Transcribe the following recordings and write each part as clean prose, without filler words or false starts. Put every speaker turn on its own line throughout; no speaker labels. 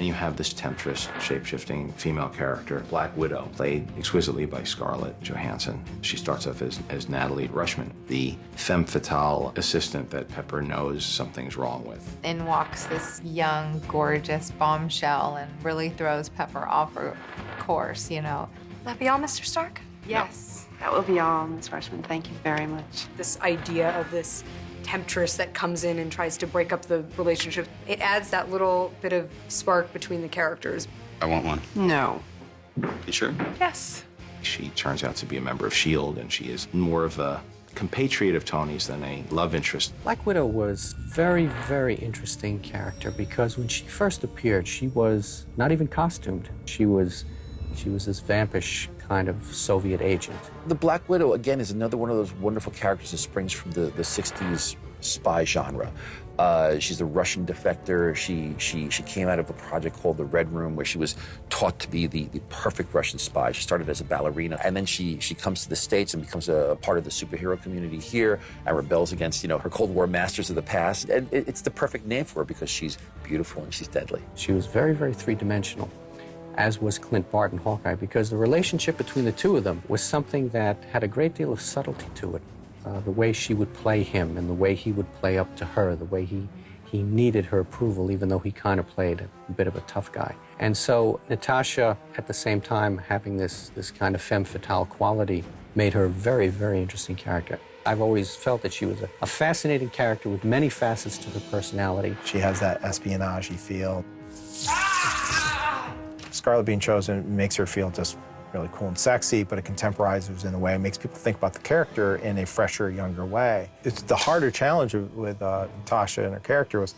And you have this temptress, shape-shifting female character, Black Widow, played exquisitely by Scarlett Johansson. She starts off as Natalie Rushman, the femme fatale assistant that Pepper knows something's wrong with.
In walks this young, gorgeous bombshell and really throws Pepper off her course, you know.
Will that be all, Mr. Stark?
Yes, that will be all, Ms. Rushman. Thank you very much.
This idea of this temptress that comes in and tries to break up the relationship, it adds that little bit of spark between the characters.
I want one.
No.
You sure?
Yes.
She turns out to be a member of S.H.I.E.L.D., and she is more of a compatriot of Tony's than a love interest.
Black Widow was very, very interesting character because when she first appeared, she was not even costumed. She was this vampish kind of Soviet agent.
The Black Widow, again, is another one of those wonderful characters that springs from the 60s spy genre. She's a Russian defector. She came out of a project called The Red Room, where she was taught to be the perfect Russian spy. She started as a ballerina, and then she comes to the States and becomes a part of the superhero community here and rebels against, her Cold War masters of the past. And it's the perfect name for her because she's beautiful and she's deadly.
She was very, very three-dimensional, as was Clint Barton, Hawkeye, because the relationship between the two of them was something that had a great deal of subtlety to it. The way she would play him and the way he would play up to her, the way he needed her approval, even though he kind of played a bit of a tough guy. And so Natasha, at the same time, having this kind of femme fatale quality, made her a very, very interesting character. I've always felt that she was a fascinating character with many facets to her personality.
She has that espionage-y feel. Scarlett being chosen makes her feel just really cool and sexy, but it contemporizes in a way, makes people think about the character in a fresher, younger way. It's the harder challenge with Natasha and her character was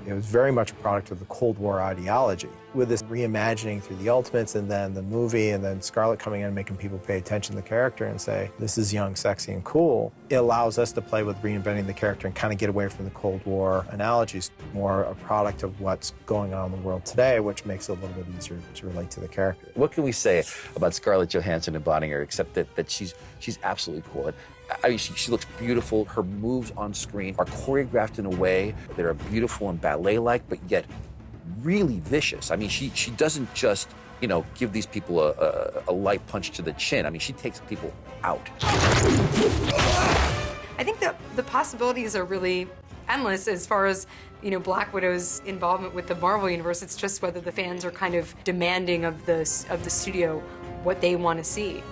it was very much a product of the Cold War ideology. With this reimagining through the Ultimates and then the movie and then Scarlett coming in and making people pay attention to the character and say, this is young, sexy, and cool, it allows us to play with reinventing the character and kind of get away from the Cold War analogies. More a product of what's going on in the world today, which makes it a little bit easier to relate to the character.
What can we say about Scarlett Johansson embodying her except that she's absolutely cool? I mean, she looks beautiful. Her moves on screen are choreographed in a way that are beautiful and ballet-like, but yet really vicious. I mean, she doesn't just, give these people a light punch to the chin. I mean, she takes people out.
I think that the possibilities are really endless as far as, Black Widow's involvement with the Marvel Universe. It's just whether the fans are kind of demanding of the studio what they want to see.